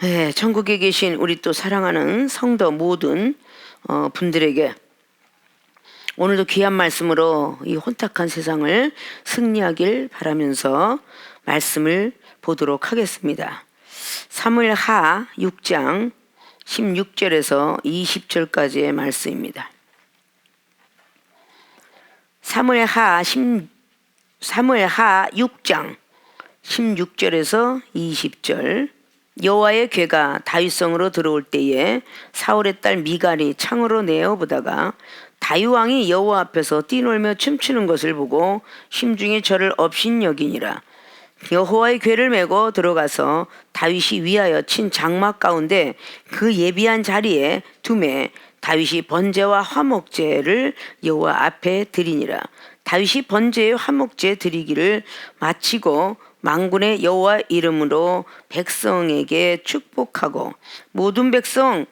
네, 천국에 계신 우리 또 사랑하는 성도 모든 분들에게 오늘도 귀한 말씀으로 이 혼탁한 세상을 승리하길 바라면서 말씀을 보도록 하겠습니다. 사무엘하 6장 16절에서 20절까지의 말씀입니다. 사무엘하 6장 16절에서 20절. 여호와의 궤가 다윗성으로 들어올 때에 사울의 딸 미갈이 창으로 내어보다가 다윗 왕이 여호와 앞에서 뛰놀며 춤추는 것을 보고 심중에 저를 업신여기니라. 여호와의 궤를 메고 들어가서 다윗이 위하여 친 장막 가운데 그 예비한 자리에 두매 다윗이 번제와 화목제를 여호와 앞에 드리니라. 다윗이 번제의 화목제 드리기를 마치고 만군의 여호와 이름으로 백성에게 축복하고 모든 백성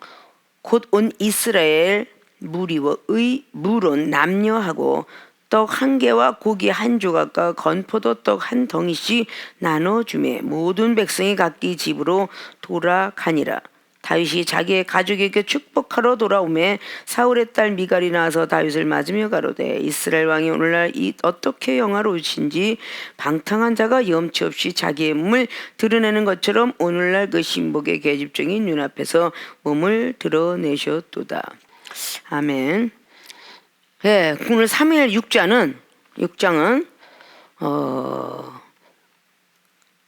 곧 온 이스라엘 무리의 물은 남녀하고 떡 한 개와 고기 한 조각과 건포도 떡 한 덩이씩 나눠주매 모든 백성이 각기 집으로 돌아가니라. 다윗이 자기의 가족에게 축복하러 돌아오매 사울의 딸 미갈이 나와서 다윗을 맞으며 가로되 이스라엘 왕이 오늘날 어떻게 영화로우신지 방탕한 자가 염치 없이 자기의 몸을 드러내는 것처럼 오늘날 그 신복의 계집종이 눈앞에서 몸을 드러내셨도다. 아멘. 네, 오늘 사무엘 6장은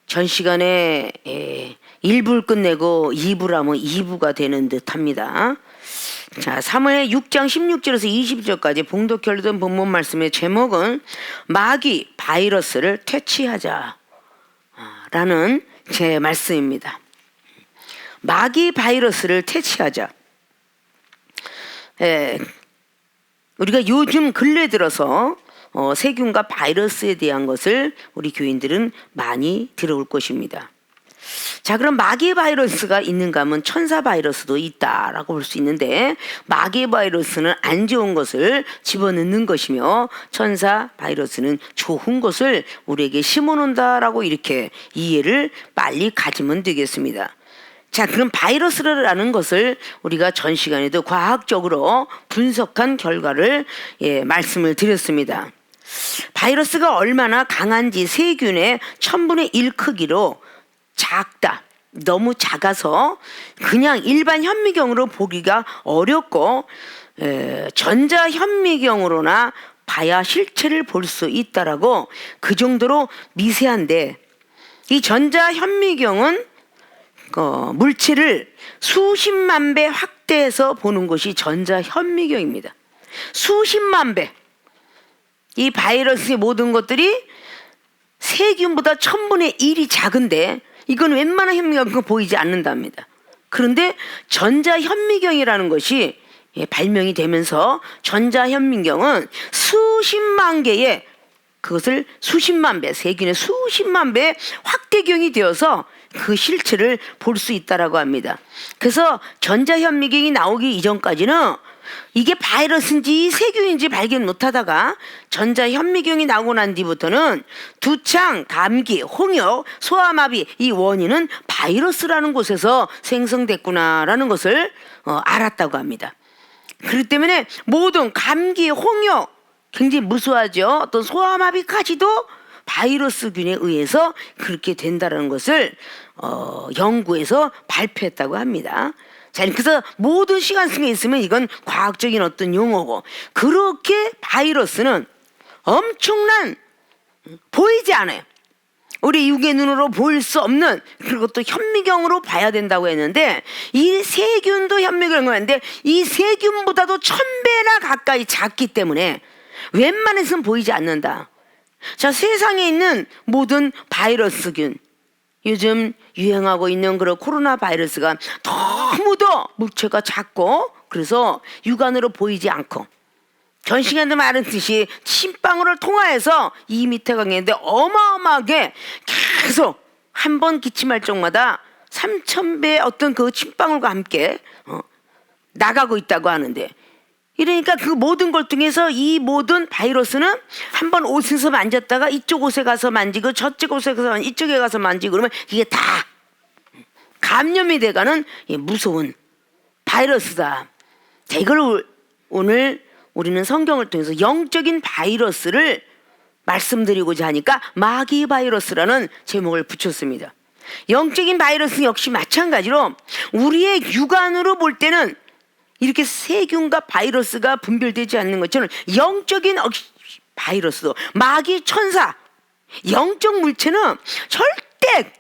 전 시간에 1부를 끝내고 2부를 하면 2부가 되는 듯 합니다. 자, 사무엘 6장 16절에서 20절까지 봉독결된 본문 말씀의 제목은 마귀 바이러스를 퇴치하자 라는 제 말씀입니다. 마귀 바이러스를 퇴치하자. 우리가 요즘 근래 들어서 세균과 바이러스에 대한 것을 우리 교인들은 많이 들어올 것입니다. 자, 그럼 마귀 바이러스가 있는가 하면 천사 바이러스도 있다라고 볼 수 있는데 마귀 바이러스는 안 좋은 것을 집어넣는 것이며 천사 바이러스는 좋은 것을 우리에게 심어놓는다라고 이렇게 이해를 빨리 가지면 되겠습니다. 자, 그럼 바이러스라는 것을 우리가 전 시간에도 과학적으로 분석한 결과를 말씀을 드렸습니다. 바이러스가 얼마나 강한지 세균의 1000분의 1 크기로 작다. 너무 작아서 그냥 일반 현미경으로 보기가 어렵고 전자현미경으로나 봐야 실체를 볼 수 있다라고 그 정도로 미세한데 이 전자현미경은 물체를 수십만 배 확대해서 보는 것이 전자현미경입니다. 수십만 배. 이 바이러스의 모든 것들이 세균보다 1000분의 1이 작은데 이건 웬만한 현미경은 보이지 않는답니다. 그런데 전자현미경이라는 것이 발명이 되면서 전자현미경은 수십만 개의 그것을 수십만 배, 세균의 수십만 배 확대경이 되어서 그 실체를 볼 수 있다라고 합니다. 그래서 전자현미경이 나오기 이전까지는 이게 바이러스인지 세균인지 발견 못하다가 전자현미경이 나오고 난 뒤부터는 두창, 감기, 홍역, 소아마비 이 원인은 바이러스라는 곳에서 생성됐구나라는 것을 알았다고 합니다. 그렇기 때문에 모든 감기, 홍역 굉장히 무수하죠. 또 소아마비까지도 바이러스균에 의해서 그렇게 된다는 것을 연구해서 발표했다고 합니다. 자, 그래서 모든 시간 속에 있으면 이건 과학적인 어떤 용어고 그렇게 바이러스는 엄청난 보이지 않아요. 우리 육의 눈으로 보일 수 없는 그리고 또 현미경으로 봐야 된다고 했는데 이 세균도 현미경으로 하는데 이 세균보다도 1000배나 가까이 작기 때문에 웬만해서는 보이지 않는다. 자, 세상에 있는 모든 바이러스균 요즘 유행하고 있는 그런 코로나 바이러스가 너무도 물체가 작고 그래서 육안으로 보이지 않고 전 시간에 말했듯이 침방울을 통하여서 2m 강인데 어마어마하게 계속 한 번 기침할 적마다 3000배의 어떤 그 침방울과 함께 나가고 있다고 하는데 이러니까 그 모든 걸 통해서 이 모든 바이러스는 한번 옷에서 만졌다가 이쪽 옷에 가서 만지고 저쪽 옷에 가서 이쪽에 가서 만지고 그러면 이게 다 감염이 돼가는 무서운 바이러스다. 자, 이걸 오늘 우리는 성경을 통해서 영적인 바이러스를 말씀드리고자 하니까 마귀 바이러스라는 제목을 붙였습니다. 영적인 바이러스 역시 마찬가지로 우리의 육안으로 볼 때는 이렇게 세균과 바이러스가 분별되지 않는 것처럼 영적인 바이러스도 마귀 천사, 영적 물체는 절대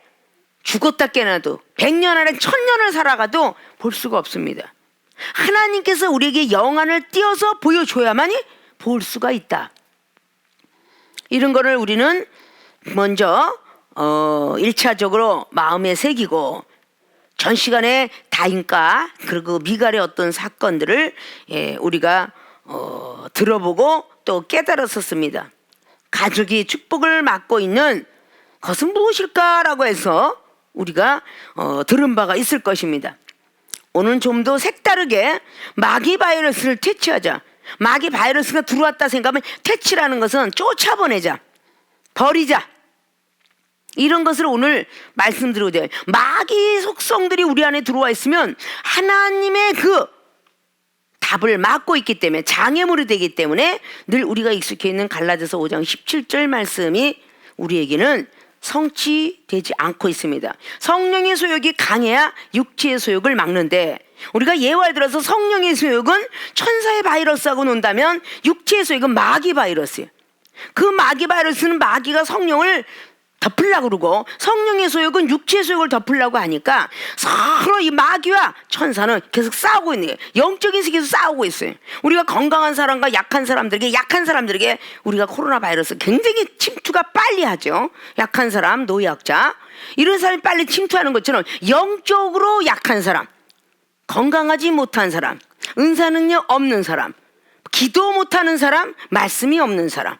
죽었다 깨어나도 100년 안에 1000년을 살아가도 볼 수가 없습니다. 하나님께서 우리에게 영안을 띄어서 보여줘야만이 볼 수가 있다. 이런 거를 우리는 먼저 1차적으로 마음에 새기고 전 시간에 다인과 그리고 미갈의 어떤 사건들을 우리가 들어보고 또 깨달았었습니다. 가족이 축복을 맡고 있는 것은 무엇일까라고 해서 우리가 들은 바가 있을 것입니다. 오늘 좀 더 색다르게 마귀 바이러스를 퇴치하자. 마귀 바이러스가 들어왔다 생각하면 퇴치라는 것은 쫓아보내자, 버리자, 이런 것을 오늘 말씀드리고자 해요. 마귀 속성들이 우리 안에 들어와 있으면 하나님의 그 답을 막고 있기 때문에 장애물이 되기 때문에 늘 우리가 익숙해 있는 갈라디아서 5장 17절 말씀이 우리에게는 성취되지 않고 있습니다. 성령의 소욕이 강해야 육체의 소욕을 막는데, 우리가 예화를 들어서 성령의 소욕은 천사의 바이러스하고 논다면 육체의 소욕은 마귀 바이러스예요. 그 마귀 바이러스는 마귀가 성령을 덮으려고 그러고 성령의 소욕은 육체의 소욕을 덮으려고 하니까 서로 이 마귀와 천사는 계속 싸우고 있는 거예요. 영적인 세계에서 싸우고 있어요. 우리가 건강한 사람과 약한 사람들에게 우리가 코로나 바이러스 굉장히 침투가 빨리 하죠. 약한 사람, 노약자, 이런 사람이 빨리 침투하는 것처럼 영적으로 약한 사람, 건강하지 못한 사람, 은사 능력 없는 사람, 기도 못하는 사람, 말씀이 없는 사람,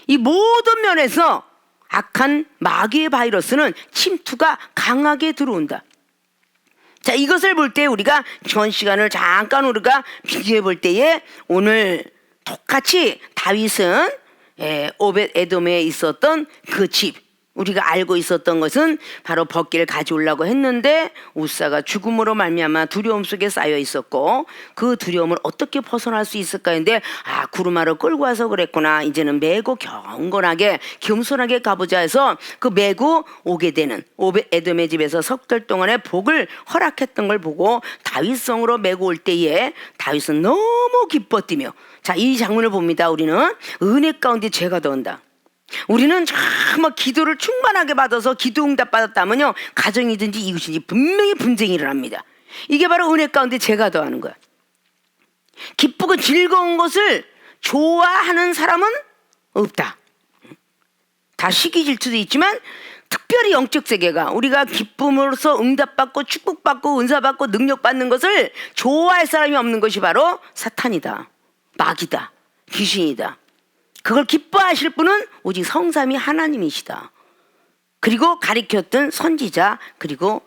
이 모든 면에서 악한 마귀의 바이러스는 침투가 강하게 들어온다. 자, 이것을 볼 때 우리가 전 시간을 잠깐 우리가 비교해 볼 때에 오늘 똑같이 다윗은 오벳 에돔에 있었던 그 집, 우리가 알고 있었던 것은 바로 벗기를 가져오려고 했는데 우사가 죽음으로 말미암아 두려움 속에 쌓여 있었고, 그 두려움을 어떻게 벗어날 수 있을까 했는데 구르마로 끌고 와서 그랬구나, 이제는 메고 경건하게 겸손하게 가보자 해서 그 메고 오게 되는 오벳 에돔의 집에서 석 달 동안의 복을 허락했던 걸 보고 다윗성으로 메고 올 때에 다윗은 너무 기뻐 뛰며, 자, 이 장면을 봅니다. 우리는 은혜 가운데 죄가 더한다. 우리는 정말 기도를 충만하게 받아서 기도 응답 받았다면요, 가정이든지 이웃이든지 분명히 분쟁이 일어납니다. 이게 바로 은혜 가운데 죄가 더하는 거야. 기쁘고 즐거운 것을 좋아하는 사람은 없다. 다 시기 질투도 있지만 특별히 영적 세계가 우리가 기쁨으로써 응답받고 축복받고 은사받고 능력받는 것을 좋아할 사람이 없는 것이 바로 사탄이다, 마귀다, 귀신이다. 그걸 기뻐하실 분은 오직 성삼위 하나님이시다. 그리고 가리켰던 선지자, 그리고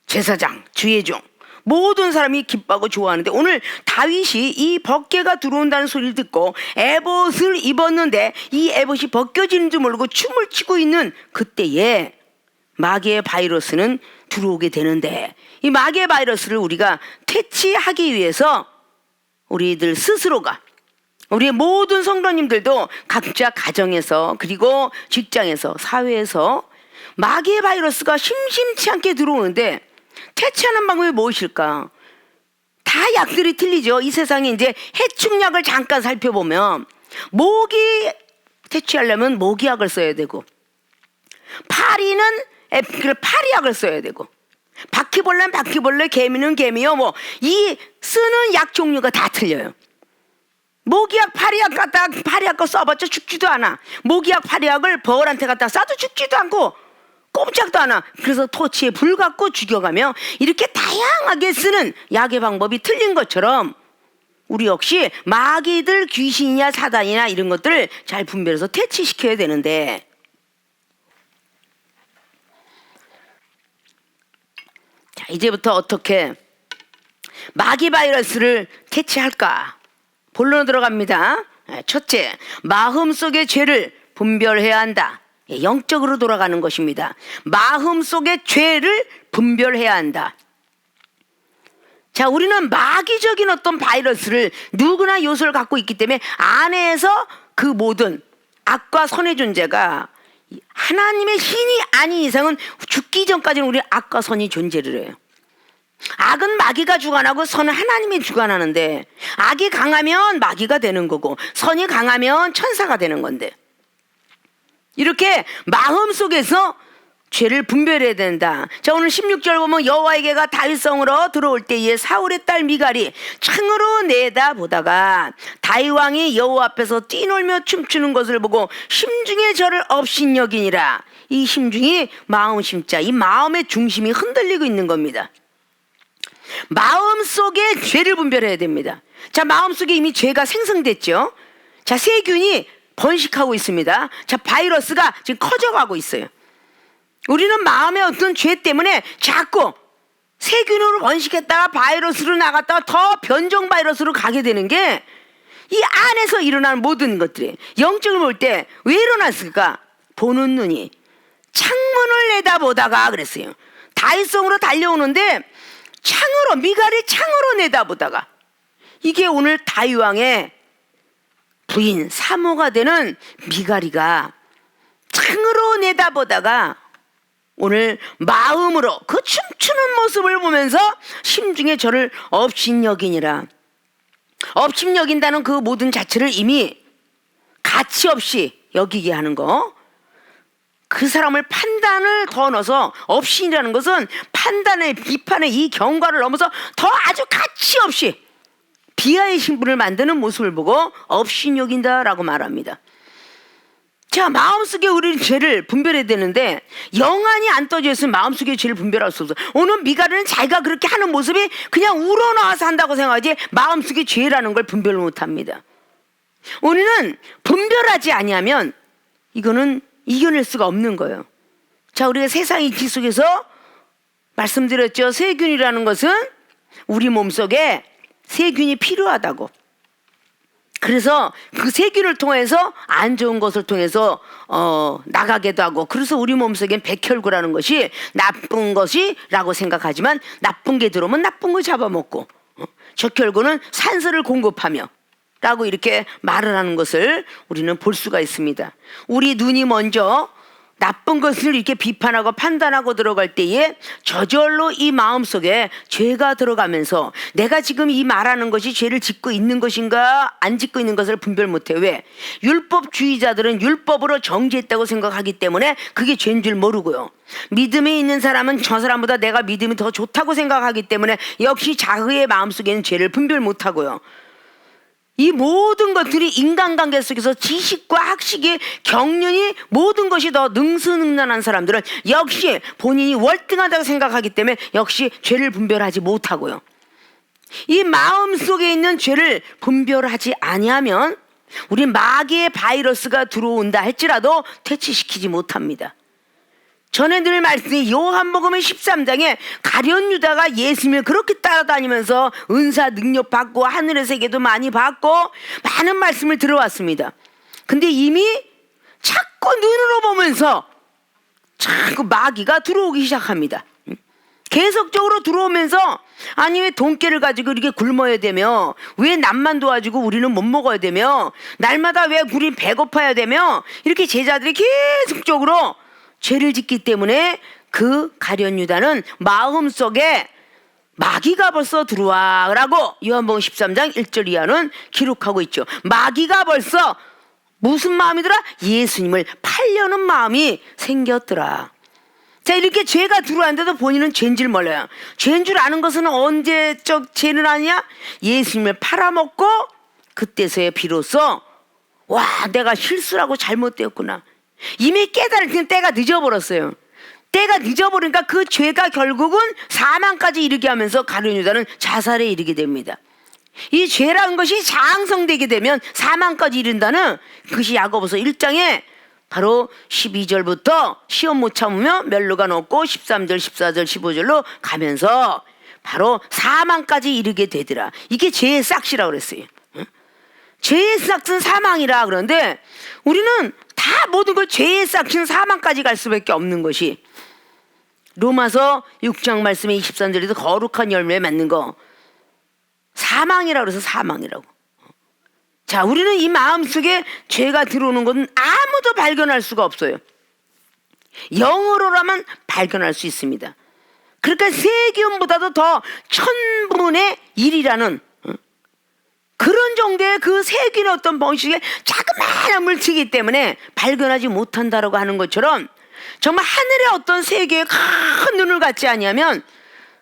제사장, 주의종, 모든 사람이 기뻐하고 좋아하는데, 오늘 다윗이 이 벗개가 들어온다는 소리를 듣고 에봇을 입었는데 이 에봇이 벗겨지는 줄 모르고 춤을 추고 있는 그때에 마귀의 바이러스는 들어오게 되는데, 이 마귀의 바이러스를 우리가 퇴치하기 위해서 우리들 스스로가, 우리의 모든 성도님들도 각자 가정에서 그리고 직장에서 사회에서 마귀의 바이러스가 심심치 않게 들어오는데 퇴치하는 방법이 무엇일까? 다 약들이 틀리죠. 이 세상에 이제 해충약을 잠깐 살펴보면 모기 퇴치하려면 모기약을 써야 되고, 파리는 파리약을 써야 되고, 바퀴벌레는 바퀴벌레, 개미는 개미요, 뭐 이 쓰는 약 종류가 다 틀려요. 모기약, 파리약 갖다 파리약 거 써봤자 죽지도 않아. 모기약, 파리약을 벌한테 갖다 쏴도 죽지도 않고 꼼짝도 않아. 그래서 토치에 불 갖고 죽여가며 이렇게 다양하게 쓰는 약의 방법이 틀린 것처럼 우리 역시 마귀들, 귀신이냐 사단이나 이런 것들을 잘 분별해서 퇴치시켜야 되는데, 자, 이제부터 어떻게 마귀 바이러스를 퇴치할까? 본론으로 들어갑니다. 첫째, 마음속의 죄를 분별해야 한다. 영적으로 돌아가는 것입니다. 마음속의 죄를 분별해야 한다. 자, 우리는 마귀적인 어떤 바이러스를 누구나 요소를 갖고 있기 때문에 안에서 그 모든 악과 선의 존재가 하나님의 신이 아닌 이상은 죽기 전까지는 우리 악과 선이 존재를 해요. 악은 마귀가 주관하고 선은 하나님이 주관하는데, 악이 강하면 마귀가 되는 거고 선이 강하면 천사가 되는 건데, 이렇게 마음속에서 죄를 분별해야 된다. 자, 오늘 16절 보면 여호와에게가 다윗성으로 들어올 때에 사울의 딸 미갈이 창으로 내다보다가 다윗 왕이 여호와 앞에서 뛰놀며 춤추는 것을 보고 심중에 저를 업신여기니라. 이 심중이 마음 심자, 이 마음의 중심이 흔들리고 있는 겁니다. 마음속에 죄를 분별해야 됩니다. 자, 마음속에 이미 죄가 생성됐죠. 자, 세균이 번식하고 있습니다. 자, 바이러스가 지금 커져가고 있어요. 우리는 마음의 어떤 죄 때문에 자꾸 세균으로 번식했다가 바이러스로 나갔다가 더 변종 바이러스로 가게 되는 게, 이 안에서 일어나는 모든 것들이 영적을 볼 때 왜 일어났을까? 보는 눈이 창문을 내다보다가 그랬어요. 다윗성으로 달려오는데 창으로, 미갈이 창으로 내다보다가, 이게 오늘 다윗 왕의 부인 사모가 되는 미갈이가 창으로 내다보다가 오늘 마음으로 그 춤추는 모습을 보면서 심중에 저를 업신여기니라. 업신여긴다는 그 모든 자체를 이미 가치 없이 여기게 하는 거, 그 사람을 판단을 더 넣어서, 업신이라는 것은 판단의, 비판의 이 경과를 넘어서 더 아주 가치 없이 비하의 신분을 만드는 모습을 보고 업신 여긴다라고 말합니다. 자, 마음속에 우리 죄를 분별해야 되는데 영안이 안 떠져 있으면 마음속에 죄를 분별할 수 없어. 오늘 미갈은 자기가 그렇게 하는 모습이 그냥 우러나와서 한다고 생각하지 마음속에 죄라는 걸 분별을 못합니다. 우리는 분별하지 아니하면 이거는 이겨낼 수가 없는 거예요. 자, 우리가 세상 이치 속에서 말씀드렸죠. 세균이라는 것은 우리 몸속에 세균이 필요하다고. 그래서 그 세균을 통해서 안 좋은 것을 통해서 나가기도 하고, 그래서 우리 몸속엔 백혈구라는 것이 나쁜 것이라고 생각하지만 나쁜 게 들어오면 나쁜 거 잡아먹고, 적혈구는 산소를 공급하며 라고 이렇게 말을 하는 것을 우리는 볼 수가 있습니다. 우리 눈이 먼저 나쁜 것을 이렇게 비판하고 판단하고 들어갈 때에 저절로 이 마음속에 죄가 들어가면서 내가 지금 이 말하는 것이 죄를 짓고 있는 것인가 안 짓고 있는 것을 분별 못해. 왜? 율법주의자들은 율법으로 정죄했다고 생각하기 때문에 그게 죄인 줄 모르고요. 믿음에 있는 사람은 저 사람보다 내가 믿음이 더 좋다고 생각하기 때문에 역시 자기의 마음속에는 죄를 분별 못하고요. 이 모든 것들이 인간관계 속에서 지식과 학식이 경륜이 모든 것이 더 능수능란한 사람들은 역시 본인이 월등하다고 생각하기 때문에 역시 죄를 분별하지 못하고요. 이 마음속에 있는 죄를 분별하지 아니하면 우리 마귀의 바이러스가 들어온다 할지라도 퇴치시키지 못합니다. 전에 늘 말씀드린 요한복음 13장에 가룟 유다가 예수님을 그렇게 따라다니면서 은사 능력 받고 하늘의 세계도 많이 받고 많은 말씀을 들어왔습니다. 근데 이미 자꾸 눈으로 보면서 자꾸 마귀가 들어오기 시작합니다. 계속적으로 들어오면서 아니 왜 돈깨를 가지고 이렇게 굶어야 되며, 왜 남만 도와주고 우리는 못 먹어야 되며, 날마다 왜 우린 배고파야 되며, 이렇게 제자들이 계속적으로 죄를 짓기 때문에 그 가룟 유다는 마음속에 마귀가 벌써 들어와 라고 요한복음 13장 1절 이하는 기록하고 있죠. 마귀가 벌써 무슨 마음이더라? 예수님을 팔려는 마음이 생겼더라. 자, 이렇게 죄가 들어왔는데도 본인은 죄인 줄 몰라요. 죄인 줄 아는 것은 언제적 죄는 아니야? 예수님을 팔아먹고 그때서야 비로소 와, 내가 실수라고 잘못되었구나. 이미 깨달을 때가 늦어버렸어요. 때가 늦어버리니까 그 죄가 결국은 사망까지 이르게 하면서 가룟 유다는 자살에 이르게 됩니다. 이 죄라는 것이 장성되게 되면 사망까지 이른다는 그것이 야고보서 1장에 바로 12절부터 시험 못 참으며 멸류관 얻고 13절, 14절, 15절로 가면서 바로 사망까지 이르게 되더라. 이게 죄의 싹이라고 그랬어요. 죄의 싹은 사망이라. 그런데 우리는 다 모든 걸 죄에 싹튼 사망까지 갈 수밖에 없는 것이 로마서 6장 말씀에 23절에도 거룩한 열매에 맺는 거 사망이라고 그래서 사망이라고. 자, 우리는 이 마음속에 죄가 들어오는 것은 아무도 발견할 수가 없어요. 영으로라면 발견할 수 있습니다. 그러니까 세기움보다도 더 1000분의 1이라는 그런 정도의 그 세균의 어떤 방식의 자그마한 물체이기 때문에 발견하지 못한다라고 하는 것처럼 정말 하늘의 어떤 세계에 큰 눈을 갖지 아니하면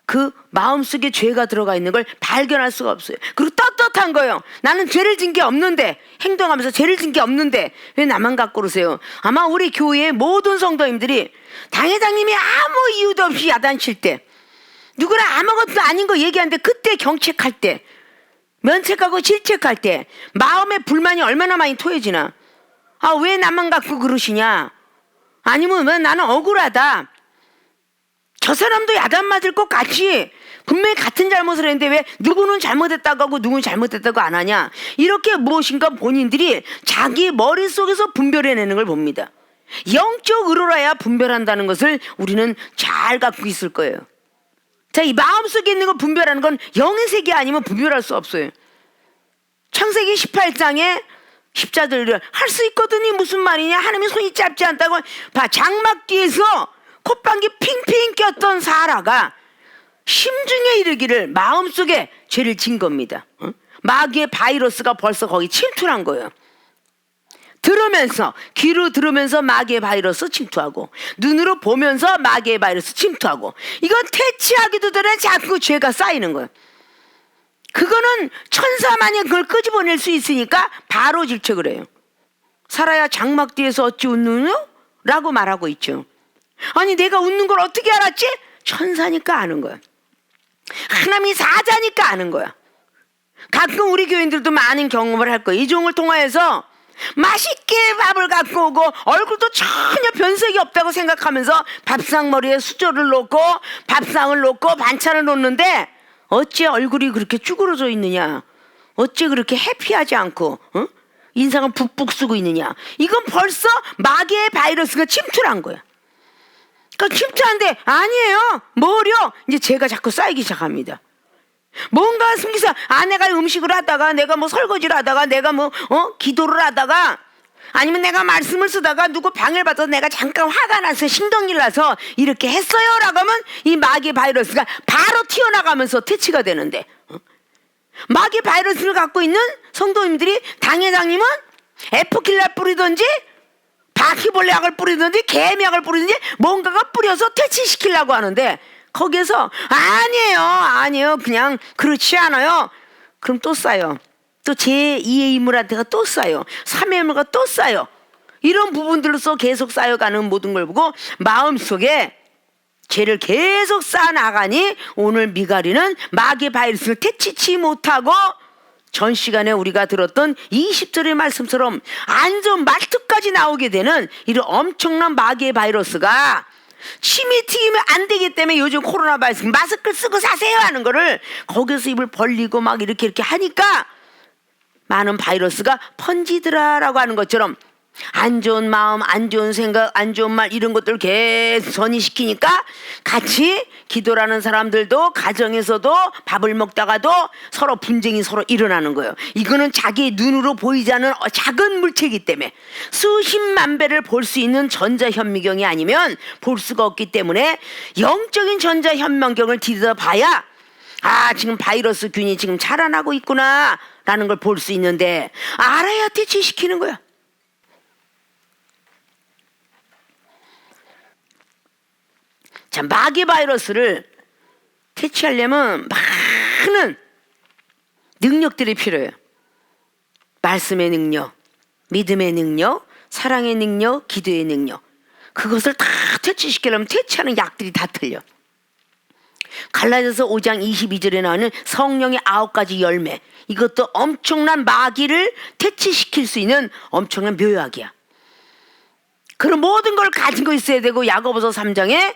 그 마음속에 죄가 들어가 있는 걸 발견할 수가 없어요. 그리고 떳떳한 거예요. 나는 죄를 진 게 없는데, 행동하면서 죄를 진 게 없는데 왜 나만 갖고 그러세요? 아마 우리 교회의 모든 성도님들이 당회장님이 아무 이유도 없이 야단칠 때, 누구나 아무것도 아닌 거 얘기하는데 그때 경책할 때, 면책하고 질책할 때 마음의 불만이 얼마나 많이 토해지나. 아, 왜 나만 갖고 그러시냐? 아니면 왜 나는 억울하다. 저 사람도 야단 맞을 것 같이 분명히 같은 잘못을 했는데 왜 누구는 잘못했다고 하고 누구는 잘못했다고 안 하냐. 이렇게 무엇인가 본인들이 자기 머릿속에서 분별해내는 걸 봅니다. 영적 의로라야 분별한다는 것을 우리는 잘 갖고 있을 거예요. 자, 이 마음속에 있는 걸 분별하는 건 영의 세계 아니면 분별할 수 없어요. 창세기 18장에 십자들을 할 수 있거든요. 무슨 말이냐? 하나님이 손이 짧지 않다고. 봐, 장막 뒤에서 콧방귀 핑핑 꼈던 사라가 심중에 이르기를 마음속에 죄를 진 겁니다. 마귀의 바이러스가 벌써 거기 침투한 거예요. 들으면서, 귀로 들으면서 마귀의 바이러스 침투하고, 눈으로 보면서 마귀의 바이러스 침투하고, 이건 퇴치하기도 전에 자꾸 죄가 쌓이는 거예요. 그거는 천사만이 그걸 끄집어낼 수 있으니까 바로 질책을 해요. 사라야, 장막 뒤에서 어찌 웃느냐? 라고 말하고 있죠. 아니, 내가 웃는 걸 어떻게 알았지? 천사니까 아는 거야. 하나님이 사자니까 아는 거야. 가끔 우리 교인들도 많은 경험을 할 거예요. 이 종을 통하여서 맛있게 밥을 갖고 오고 얼굴도 전혀 변색이 없다고 생각하면서 밥상머리에 수저를 놓고 밥상을 놓고 반찬을 놓는데 어찌 얼굴이 그렇게 쭈그러져 있느냐? 어찌 그렇게 해피하지 않고 인상을 북북 쓰고 있느냐? 이건 벌써 마귀의 바이러스가 침투한 거야. 그러니까 침투한데 아니에요. 뭐려? 이제 죄가 자꾸 쌓이기 시작합니다. 뭔가 숨기서 내가 음식을 하다가 내가 뭐 설거지를 하다가 내가 뭐 기도를 하다가 아니면 내가 말씀을 쓰다가 누구 방해를 받아서 내가 잠깐 화가 나서 신경질 나서 이렇게 했어요 라고 하면 이 마귀 바이러스가 바로 튀어나가면서 퇴치가 되는데 마귀 바이러스를 갖고 있는 성도님들이 당회장님은 에프킬라 뿌리든지 바퀴벌레 약을 뿌리든지 개미약을 뿌리든지 뭔가가 뿌려서 퇴치시키려고 하는데 거기에서 아니에요 그냥 그렇지 않아요. 그럼 또 쌓여. 또 제2의 인물한테가 또 쌓여. 3의 인물과 또 쌓여. 이런 부분들로서 계속 쌓여가는 모든 걸 보고 마음속에 죄를 계속 쌓아나가니 오늘 미가리는 마귀 바이러스를 퇴치치 못하고 전 시간에 우리가 들었던 20절의 말씀처럼 안전 말투까지 나오게 되는 이런 엄청난 마귀의 바이러스가 침이 튀기면 안 되기 때문에 요즘 코로나 바이러스 마스크 쓰고 사세요 하는 거를 거기서 입을 벌리고 막 이렇게 하니까 많은 바이러스가 번지더라라고 하는 것처럼 안 좋은 마음, 안 좋은 생각, 안 좋은 말 이런 것들을 계속 전이시키니까 같이 기도라는 사람들도 가정에서도 밥을 먹다가도 서로 분쟁이 서로 일어나는 거예요. 이거는 자기 눈으로 보이지 않는 작은 물체이기 때문에 수십만 배를 볼 수 있는 전자현미경이 아니면 볼 수가 없기 때문에 영적인 전자현미경을 들여다봐야 지금 바이러스 균이 지금 자라나고 있구나 라는 걸 볼 수 있는데 알아야 퇴치시키는 거야. 자, 마귀 바이러스를 퇴치하려면 많은 능력들이 필요해요. 말씀의 능력, 믿음의 능력, 사랑의 능력, 기도의 능력. 그것을 다 퇴치시키려면 퇴치하는 약들이 다 틀려. 갈라디아서 5장 22절에 나오는 성령의 9가지 열매. 이것도 엄청난 마귀를 퇴치시킬 수 있는 엄청난 묘약이야. 그런 모든 걸 가지고 있어야 되고 야고보서 3장에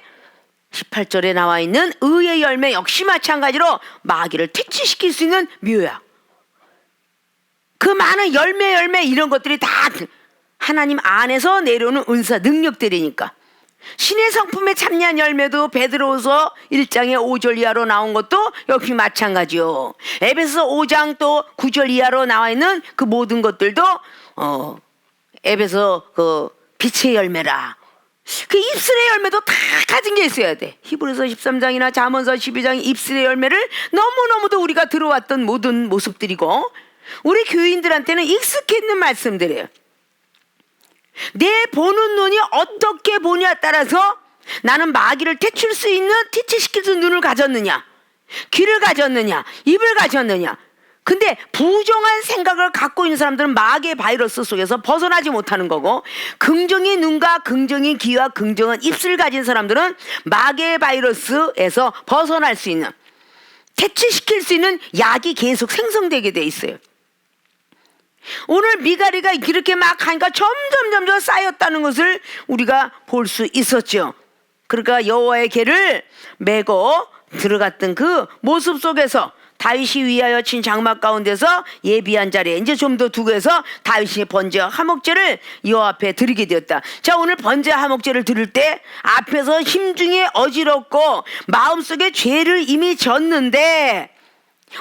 18절에 나와 있는 의의 열매 역시 마찬가지로 마귀를 퇴치시킬 수 있는 묘약. 그 많은 열매 이런 것들이 다 하나님 안에서 내려오는 은사 능력들이니까. 신의 성품에 참여한 열매도 베드로후서 1장의 5절 이하로 나온 것도 역시 마찬가지요. 에베소 5장 또 9절 이하로 나와 있는 그 모든 것들도 에베소 그 빛의 열매라. 그 입술의 열매도 다 가진 게 있어야 돼. 히브리서 13장이나 잠언서 12장의 입술의 열매를 너무너무도 우리가 들어왔던 모든 모습들이고, 우리 교인들한테는 익숙해 있는 말씀들이에요. 내 보는 눈이 어떻게 보냐에 따라서 나는 마귀를 퇴출 수 있는, 퇴치시킬 수 있는 눈을 가졌느냐, 귀를 가졌느냐, 입을 가졌느냐. 근데 부정한 생각을 갖고 있는 사람들은 마귀의 바이러스 속에서 벗어나지 못하는 거고, 긍정의 눈과 긍정의 귀와 긍정한 입술을 가진 사람들은 마귀의 바이러스에서 벗어날 수 있는, 퇴치시킬 수 있는 약이 계속 생성되게 돼 있어요. 오늘 미가리가 이렇게 막 하니까 점점 쌓였다는 것을 우리가 볼 수 있었죠. 그러니까 여호와의 궤를 메고 들어갔던 그 모습 속에서 다윗이 위하여 친 장막 가운데서 예비한 자리에 이제 좀 더 두고 해서 다윗이 번제와 화목제를 여호와 앞에 드리게 되었다. 자, 오늘 번제와 화목제를 드릴 때 앞에서 심중에 어지럽고 마음속에 죄를 이미 졌는데,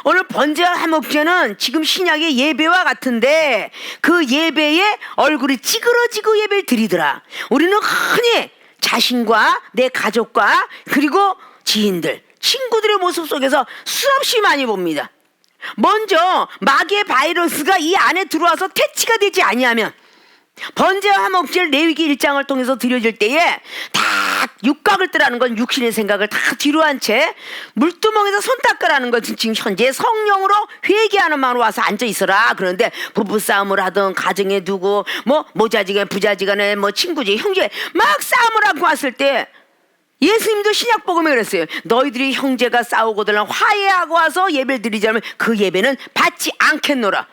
오늘 번제와 화목제는 지금 신약의 예배와 같은데 그 예배에 얼굴이 찌그러지고 예배를 드리더라. 우리는 흔히 자신과 내 가족과 그리고 지인들, 친구들의 모습 속에서 수없이 많이 봅니다. 먼저 마귀의 바이러스가 이 안에 들어와서 퇴치가 되지 아니하면 번제와 화목제를 레위기 1장을 통해서 드려질 때에 다 육각을 뜨라는 건 육신의 생각을 다 뒤로 한 채 물두멍에서 손 닦으라는 것은 지금 현재 성령으로 회개하는 마음으로 와서 앉아 있어라. 그런데 부부싸움을 하든 가정에 두고 뭐 모자지간 부자지간에 뭐 친구지 형제 막 싸움을 하고 왔을 때 예수님도 신약 복음에 그랬어요. 너희들이 형제가 싸우거든 화해하고 와서 예배를 드리지 않으면 그 예배는 받지 않겠노라.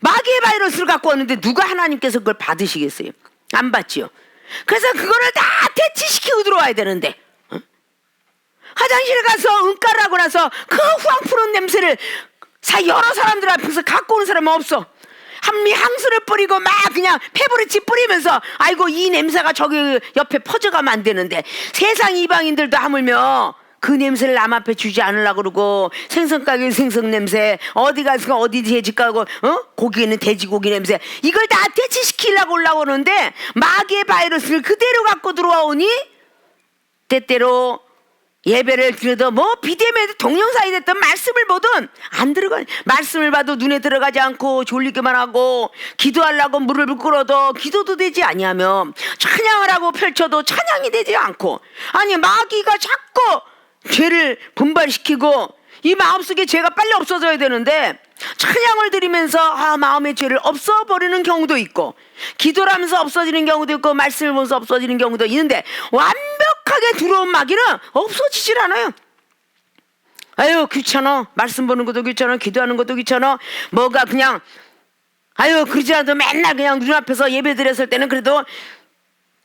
마귀의 바이러스를 갖고 왔는데 누가 하나님께서 그걸 받으시겠어요? 안 받지요. 그래서 그거를 다 퇴치시키고 들어와야 되는데, 화장실 가서 응가를 하고 나서 그 후황 푸른 냄새를 여러 사람들 앞에서 갖고 오는 사람은 없어. 한미 향수를 뿌리고 막 그냥 페브리치 뿌리면서 아이고 이 냄새가 저기 옆에 퍼져가면 안 되는데, 세상 이방인들도 하물며 그 냄새를 남 앞에 주지 않으려고 그러고, 생선가게 생선 냄새, 어디 가서 어디 돼지 가고 고기는 돼지고기 냄새, 이걸 다 퇴치시키려고 올라오는데 마귀의 바이러스를 그대로 갖고 들어오니 때때로 예배를 드려도 뭐 비대면에 동영상이 됐던 말씀을 보든 안 들어가. 말씀을 봐도 눈에 들어가지 않고 졸리기만 하고, 기도하려고 무릎을 꿇어도 기도도 되지 아니하며, 찬양을 하고 펼쳐도 찬양이 되지 않고, 아니 마귀가 자꾸 죄를 분발시키고 이 마음속에 죄가 빨리 없어져야 되는데 찬양을 드리면서 마음의 죄를 없어버리는 경우도 있고, 기도를 하면서 없어지는 경우도 있고, 말씀을 보면서 없어지는 경우도 있는데 완벽하게 들어온 마귀는 없어지질 않아요. 아유 귀찮아, 말씀 보는 것도 귀찮아, 기도하는 것도 귀찮아, 뭐가 그냥 그러지 않아도 맨날 그냥 눈앞에서 예배 드렸을 때는 그래도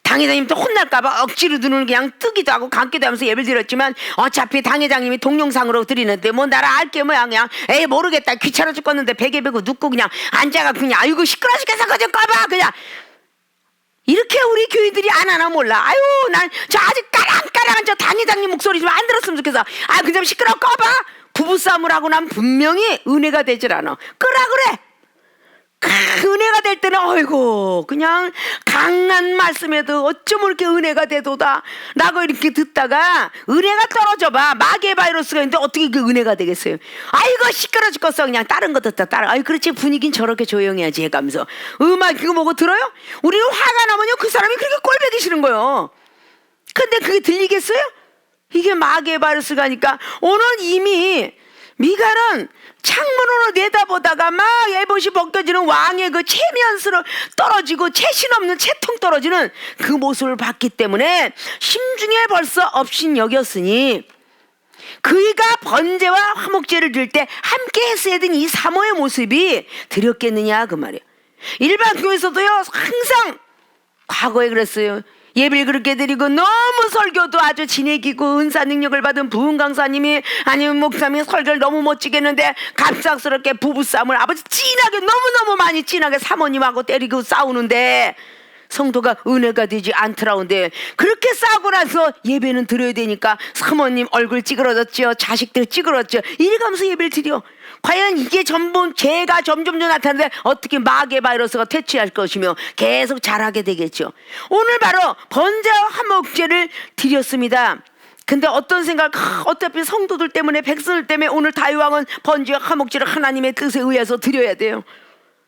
당회장님 또 혼날까봐 억지로 눈을 그냥 뜨기도 하고 감기도 하면서 예배를 드렸지만, 어차피 당회장님이 동영상으로 드리는데 뭐 나라 알게 뭐야, 그냥 에이 모르겠다 귀찮아 죽겠는데 베개 베고 눕고 그냥 앉아가 그냥 아이고 시끄러 죽겠어 그저 꺼봐 그냥. 이렇게 우리 교인들이 안 하나 몰라. 아유 난 저 아직 까랑까랑한 저 당회장님 목소리 좀 안 들었으면 좋겠어. 그냥 시끄러 꺼봐. 부부싸움을 하고 나면 분명히 은혜가 되질 않아. 끄라 그래. 은혜가 될 때는 어이구 그냥 강한 말씀에도 어쩜 이렇게 은혜가 되도다 라고 이렇게 듣다가 은혜가 떨어져봐. 마귀의 바이러스가 있는데 어떻게 그 은혜가 되겠어요? 아이고 시끄러 죽겠어 그냥 다른 거 듣다 따라. 아이 그렇지 분위기는 저렇게 조용해야지 해가면서 음악 그거 뭐고 들어요? 우리는 화가 나면요 그 사람이 그렇게 꼴보기 싫은 거예요. 근데 그게 들리겠어요? 이게 마귀의 바이러스가 하니까 오늘 이미 미갈은 창문으로 내다보다가 막 에봇이 벗겨지는 왕의 그 체면스러 떨어지고 채신 없는 채통 떨어지는 그 모습을 봤기 때문에 심중에 벌써 업신 여겼으니, 그이가 번제와 화목제를 드릴 때 함께 했어야 된 이 사모의 모습이 드렸겠느냐 그 말이에요. 일반 교회에서도요 항상 과거에 그랬어요. 예배를 그렇게 드리고 너무 설교도 아주 진행기고 은사 능력을 받은 부흥 강사님이 아니면 목사님이 설교를 너무 멋지게 했는데 갑작스럽게 부부싸움을 아버지 진하게 너무너무 많이 진하게 사모님하고 때리고 싸우는데 성도가 은혜가 되지 않더라운데 그렇게 싸우고 나서 예배는 드려야 되니까 사모님 얼굴 찌그러졌죠, 자식들 찌그러졌죠, 이래가면서 예배를 드려. 과연 이게 전부 죄가 점점 나타나는데 어떻게 마귀의 바이러스가 퇴치할 것이며 계속 자라게 되겠죠. 오늘 바로 번제와 화목제를 드렸습니다. 근데 어떤 생각, 어차피 성도들 때문에 백성들 때문에 오늘 다윗왕은 번제와 화목제를 하나님의 뜻에 의해서 드려야 돼요.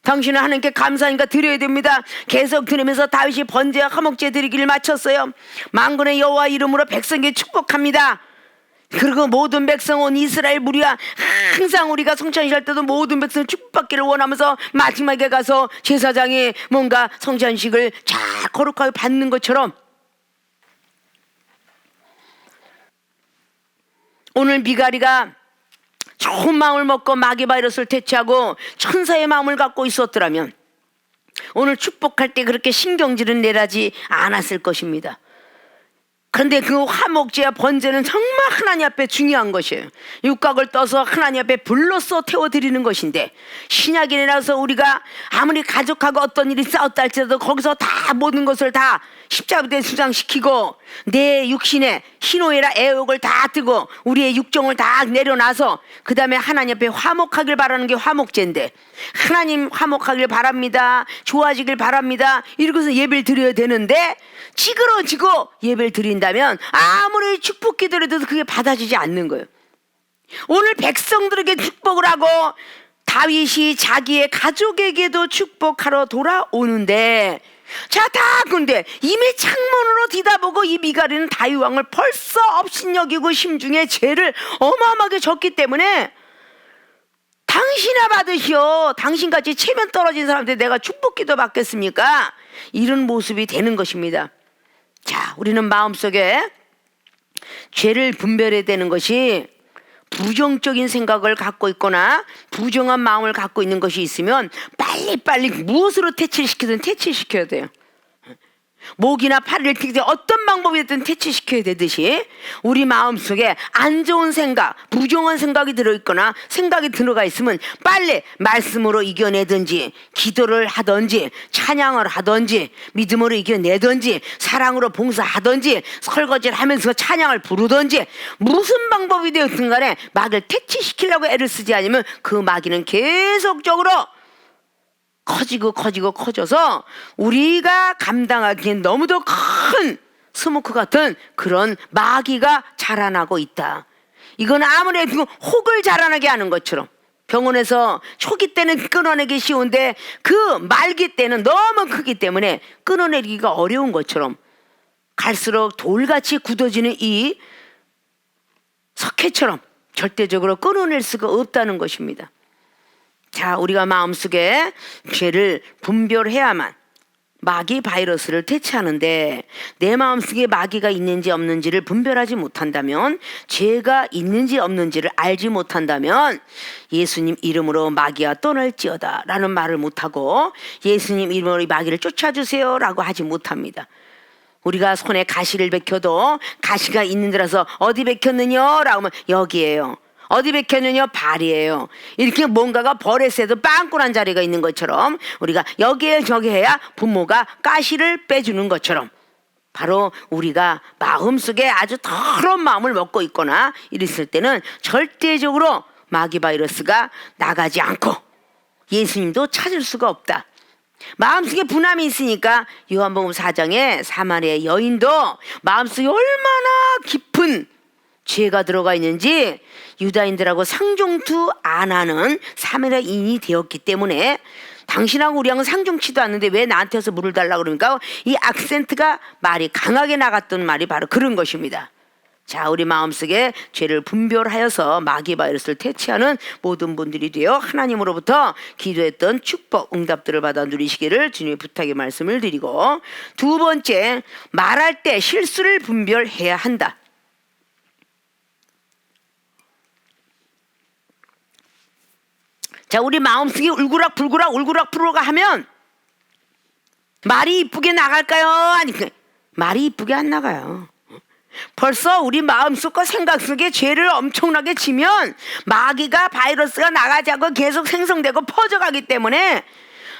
당신은 하나님께 감사하니까 드려야 됩니다. 계속 드리면서 다윗이 번제와 화목제 드리기를 마쳤어요. 만군의 여호와 이름으로 백성에게 축복합니다. 그리고 모든 백성 온 이스라엘 무리와 항상 우리가 성찬식 할 때도 모든 백성 축복받기를 원하면서 마지막에 가서 제사장이 뭔가 성찬식을 잘 거룩하게 받는 것처럼 오늘 미가리가 좋은 마음을 먹고 마귀 바이러스를 퇴치하고 천사의 마음을 갖고 있었더라면 오늘 축복할 때 그렇게 신경질은 내라지 않았을 것입니다. 그런데 그 화목제와 번제는 정말 하나님 앞에 중요한 것이에요. 육각을 떠서 하나님 앞에 불로써 태워드리는 것인데 신약이라서 우리가 아무리 가족하고 어떤 일이 싸웠다 할지라도 거기서 다 모든 것을 다 십자가에 수장시키고 내 육신에 희노애라 애욕을 다 뜨고 우리의 육정을 다 내려놔서 그 다음에 하나님 앞에 화목하길 바라는 게 화목제인데 하나님 화목하길 바랍니다, 좋아지길 바랍니다 이러고서 예배를 드려야 되는데 찌그러지고 예배를 드린다면 아무리 축복 기도를 해도 그게 받아지지 않는 거예요. 오늘 백성들에게 축복을 하고 다윗이 자기의 가족에게도 축복하러 돌아오는데 자, 다 근데 이미 창문으로 뒤다보고 이 미가리는 다윗왕을 벌써 업신여기고 심중에 죄를 어마어마하게 졌기 때문에 당신아 받으시오, 당신같이 체면 떨어진 사람한테 내가 축복 기도 받겠습니까? 이런 모습이 되는 것입니다. 자, 우리는 마음속에 죄를 분별해야 되는 것이 부정적인 생각을 갖고 있거나 부정한 마음을 갖고 있는 것이 있으면 빨리빨리 무엇으로 퇴치시키든 퇴치시켜야 돼요. 목이나 팔을 튀길 때 어떤 방법이든 퇴치시켜야 되듯이 우리 마음속에 안 좋은 생각, 부정한 생각이 들어있거나 생각이 들어가 있으면 빨리 말씀으로 이겨내든지 기도를 하든지 찬양을 하든지 믿음으로 이겨내든지 사랑으로 봉사하든지 설거지를 하면서 찬양을 부르든지 무슨 방법이 되었든 간에 마귀를 퇴치시키려고 애를 쓰지 않으면 그 마귀는 계속적으로 커져서 우리가 감당하기엔 너무도 큰 스모크 같은 그런 마귀가 자라나고 있다. 이건 아무래도 혹을 자라나게 하는 것처럼 병원에서 초기 때는 끊어내기 쉬운데 그 말기 때는 너무 크기 때문에 끊어내기가 어려운 것처럼 갈수록 돌같이 굳어지는 이 석회처럼 절대적으로 끊어낼 수가 없다는 것입니다. 자, 우리가 마음속에 죄를 분별해야만 마귀 바이러스를 퇴치하는데 내 마음속에 마귀가 있는지 없는지를 분별하지 못한다면 죄가 있는지 없는지를 알지 못한다면 예수님 이름으로 마귀야 떠날지어다 라는 말을 못하고 예수님 이름으로 마귀를 쫓아주세요 라고 하지 못합니다. 우리가 손에 가시를 베껴도 가시가 있는 데라서 어디 베꼈느냐 라고 하면 여기에요. 어디 베꼈느냐? 발이에요. 이렇게 뭔가가 버릇에도 빵꾸난 자리가 있는 것처럼 우리가 여기에 저기 해야 부모가 가시를 빼주는 것처럼 바로 우리가 마음속에 아주 더러운 마음을 먹고 있거나 이랬을 때는 절대적으로 마귀 바이러스가 나가지 않고 예수님도 찾을 수가 없다. 마음속에 분함이 있으니까 요한복음 4장에 사마리아 여인도 마음속에 얼마나 깊은 죄가 들어가 있는지 유다인들하고 상종도 안 하는 사마리아인이 되었기 때문에 당신하고 우리하고는 상종치도 않는데 왜 나한테 와서 물을 달라 그러니까 이 악센트가 말이 강하게 나갔던 말이 바로 그런 것입니다. 자, 우리 마음속에 죄를 분별하여서 마귀 바이러스를 퇴치하는 모든 분들이 되어 하나님으로부터 기도했던 축복 응답들을 받아 누리시기를 주님의 부탁의 말씀을 드리고 두 번째, 말할 때 실수를 분별해야 한다. 자, 우리 마음속에 울그락불그락 하면 말이 이쁘게 나갈까요? 아니 말이 이쁘게 안 나가요. 벌써 우리 마음속과 생각 속에 죄를 엄청나게 지면 마귀가 바이러스가 나가지 않고 계속 생성되고 퍼져가기 때문에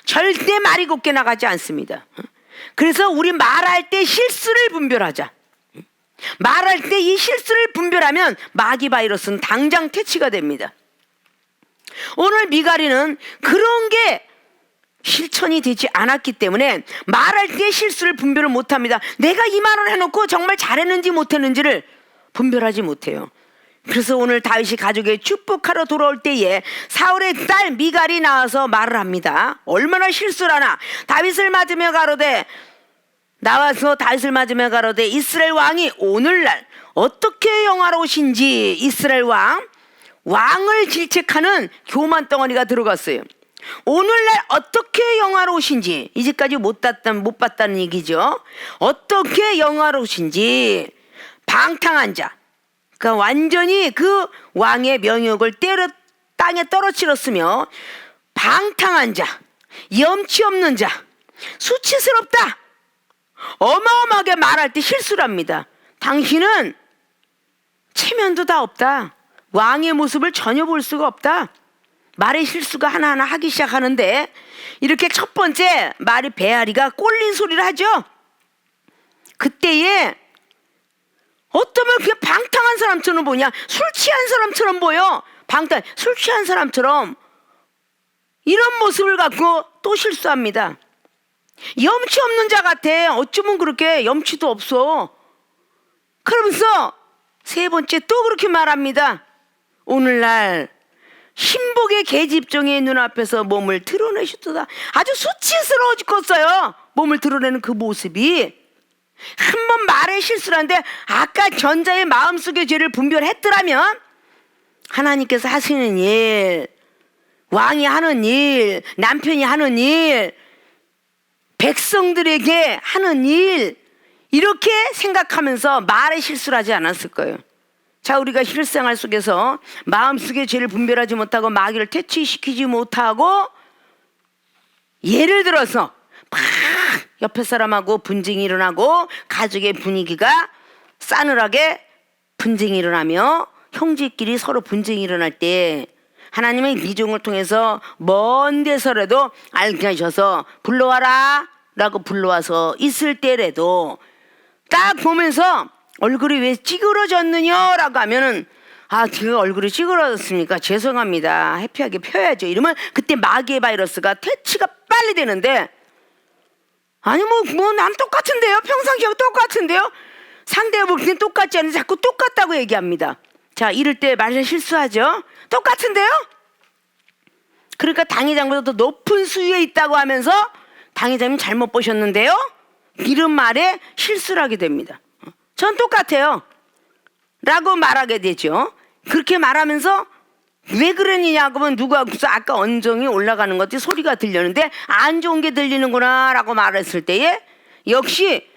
절대 말이 곱게 나가지 않습니다. 그래서 우리 말할 때 실수를 분별하자. 말할 때 이 실수를 분별하면 마귀 바이러스는 당장 퇴치가 됩니다. 오늘 미가리는 그런 게 실천이 되지 않았기 때문에 말할 때 실수를 분별을 못합니다. 내가 이 말을 해놓고 정말 잘했는지 못했는지를 분별하지 못해요. 그래서 오늘 다윗이 가족에 축복하러 돌아올 때에 사울의 딸 미갈이 나와서 말을 합니다. 얼마나 실수를 하나. 다윗을 맞으며 가로되 나와서 다윗을 맞으며 가로되 이스라엘 왕이 오늘날 어떻게 영화로우신지. 이스라엘 왕을 질책하는 교만 덩어리가 들어갔어요. 오늘날 어떻게 영화로우신지. 이제까지 못 봤다는 얘기죠. 어떻게 영화로우신지. 방탕한 자, 그러니까 완전히 그 왕의 명욕을 땅에 떨어뜨렸으며 방탕한 자, 염치 없는 자, 수치스럽다. 어마어마하게 말할 때 실수를 합니다. 당신은 체면도 다 없다. 왕의 모습을 전혀 볼 수가 없다. 말의 실수가 하나하나 하기 시작하는데 이렇게 첫 번째 말이 배앓이가 꼴린 소리를 하죠. 그때에 어쩌면 그냥 방탕한 사람처럼 보냐, 술 취한 사람처럼 보여. 술 취한 사람처럼 이런 모습을 갖고 또 실수합니다. 염치 없는 자 같아. 어쩌면 그렇게 염치도 없어. 그러면서 세 번째 또 그렇게 말합니다. 오늘날 신복의 계집종의 눈앞에서 몸을 드러내셨도다. 아주 수치스러워 죽겠어요. 몸을 드러내는 그 모습이. 한번 말에 실수를 하는데 아까 전자의 마음속의 죄를 분별했더라면 하나님께서 하시는 일, 왕이 하는 일, 남편이 하는 일, 백성들에게 하는 일, 이렇게 생각하면서 말에 실수를 하지 않았을 거예요. 자, 우리가 실생활 속에서 마음속의 죄를 분별하지 못하고 마귀를 퇴치시키지 못하고 예를 들어서 막 옆에 사람하고 분쟁이 일어나고 가족의 분위기가 싸늘하게 분쟁이 일어나며 형제끼리 서로 분쟁이 일어날 때 하나님의 미종을 통해서 먼 데서라도 알게 하셔서 불러와라 라고 불러와서 있을 때라도 딱 보면서 얼굴이 왜 찌그러졌느냐 라고 하면은 제가 얼굴이 찌그러졌습니까? 죄송합니다. 해피하게 펴야죠. 이러면 그때 마귀의 바이러스가 퇴치가 빨리 되는데 아니 난 똑같은데요. 평상시하고 똑같은데요. 상대가 볼 때는 똑같지 않은데 자꾸 똑같다고 얘기합니다. 자, 이럴 때 말을 실수하죠. 똑같은데요? 그러니까 당회장보다 더 높은 수위에 있다고 하면서 당회장님 잘못 보셨는데요? 이런 말에 실수를 하게 됩니다. 전 똑같아요 라고 말하게 되죠. 그렇게 말하면서 왜 그러느냐고 하면 누가 아까 언정이 올라가는 것들이 소리가 들렸는데 안 좋은 게 들리는구나 라고 말했을 때에 역시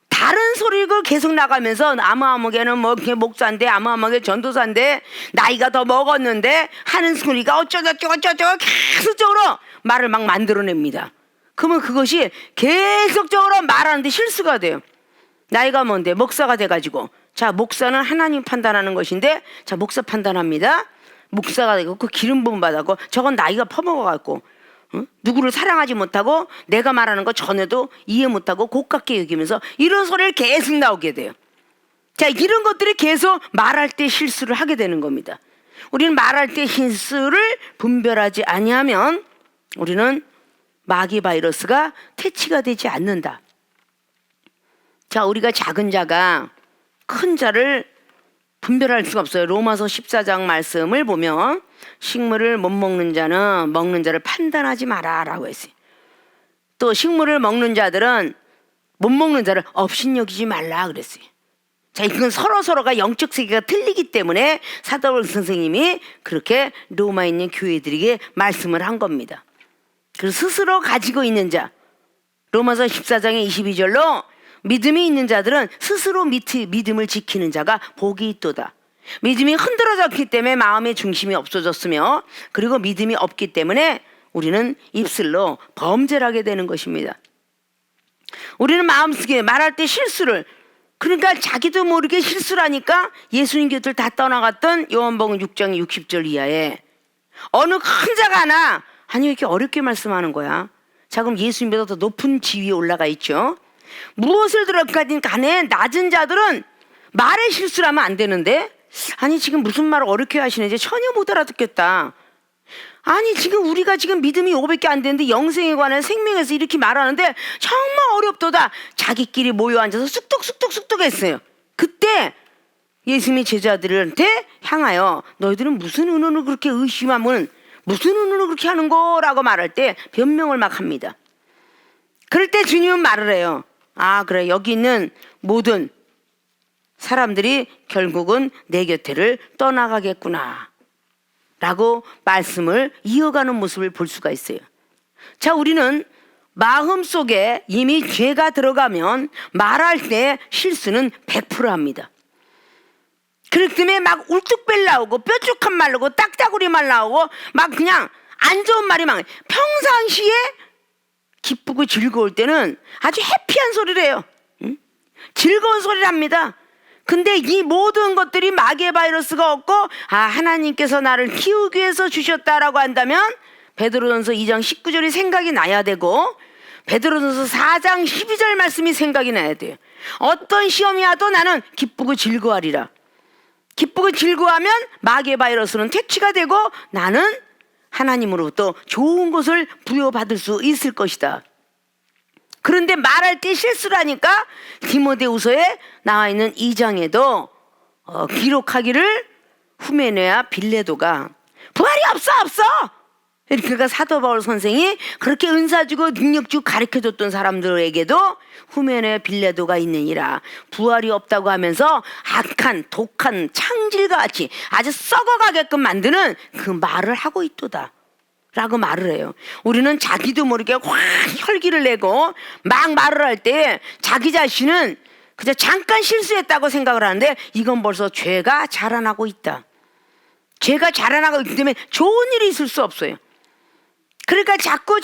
다른 소리가 계속 나가면서 아무아무개는 목사인데 아무아무개 전도사인데 나이가 더 먹었는데 하는 소리가 어쩌고저쩌고 계속적으로 말을 막 만들어냅니다. 그러면 그것이 계속적으로 말하는데 실수가 돼요. 나이가 뭔데 목사가 돼가지고 자, 목사는 하나님 판단하는 것인데 자, 목사 판단합니다. 목사가 되고 그 기름 부음 받았고 저건 나이가 퍼먹어갖고 누구를 사랑하지 못하고 내가 말하는 거 전에도 이해 못하고 고깝게 여기면서 이런 소리를 계속 나오게 돼요. 자, 이런 것들이 계속 말할 때 실수를 하게 되는 겁니다. 우리는 말할 때 실수를 분별하지 아니하면 우리는 마귀 바이러스가 퇴치가 되지 않는다. 자, 우리가 작은 자가 큰 자를 분별할 수가 없어요. 로마서 14장 말씀을 보면 식물을 못 먹는 자는 먹는 자를 판단하지 마라 라고 했어요. 또 식물을 먹는 자들은 못 먹는 자를 업신여기지 말라 그랬어요. 자, 이건 서로가 영적 세계가 틀리기 때문에 사도 바울 선생님이 그렇게 로마에 있는 교회들에게 말씀을 한 겁니다. 그래서 스스로 가지고 있는 자, 로마서 14장의 22절로 믿음이 있는 자들은 스스로 믿음을 지키는 자가 복이 있도다. 믿음이 흔들어졌기 때문에 마음의 중심이 없어졌으며 그리고 믿음이 없기 때문에 우리는 입술로 범죄를 하게 되는 것입니다. 우리는 마음속에 말할 때 실수를, 그러니까 자기도 모르게 실수를 하니까 예수님 곁을 다 떠나갔던 요한복음 6장 60절 이하에 어느 큰 자가 하나, 아니 왜 이렇게 어렵게 말씀하는 거야? 자, 그럼 예수님보다 더 높은 지위에 올라가 있죠. 무엇을 들어가든 간에 낮은 자들은 말에 실수를 하면 안 되는데, 아니 지금 무슨 말을 어렵게 하시는지 전혀 못 알아듣겠다. 아니 지금 우리가 지금 믿음이 500개 안 되는데 영생에 관한 생명에서 이렇게 말하는데 정말 어렵도다. 자기끼리 모여 앉아서 쑥덕쑥덕 했어요. 그때 예수님이 제자들한테 향하여 너희들은 무슨 은혜로 그렇게 의심하면 무슨 은혜로 그렇게 하는 거라고 말할 때 변명을 막 합니다. 그럴 때 주님은 말을 해요. 아 그래, 여기 있는 모든 사람들이 결국은 내 곁에를 떠나가겠구나 라고 말씀을 이어가는 모습을 볼 수가 있어요. 자, 우리는 마음속에 이미 죄가 들어가면 말할 때 실수는 100% 합니다. 그렇기 때문에 막 울뚝벨 나오고 뾰족한 말 나오고 딱따구리 말 나오고 막 그냥 안 좋은 말이 막, 평상시에 기쁘고 즐거울 때는 아주 해피한 소리를 해요. 즐거운 소리를 합니다. 근데 이 모든 것들이 마귀의 바이러스가 없고 하나님께서 나를 키우기 위해서 주셨다라고 한다면 베드로전서 2장 19절이 생각이 나야 되고 베드로전서 4장 12절 말씀이 생각이 나야 돼요. 어떤 시험이 와도 나는 기쁘고 즐거워하리라. 기쁘고 즐거워하면 마귀의 바이러스는 퇴치가 되고 나는 하나님으로부터 좋은 것을 부여받을 수 있을 것이다. 그런데 말할 때 실수를 하니까 디모데후서에 나와 있는 2장에도 기록하기를 후메네와 빌레도가 부활이 없어. 그러니까 사도 바울 선생이 그렇게 은사 주고 능력 주고 가르쳐줬던 사람들에게도 후메네와 빌레도가 있느니라. 부활이 없다고 하면서 악한 독한 창질과 같이 아주 썩어가게끔 만드는 그 말을 하고 있도다 라고 말을 해요. 우리는 자기도 모르게 확 혈기를 내고 막 말을 할 때 자기 자신은 그냥 잠깐 실수했다고 생각을 하는데 이건 벌써 죄가 자라나고 있다. 죄가 자라나고 있기 때문에 좋은 일이 있을 수 없어요. 그러니까 자꾸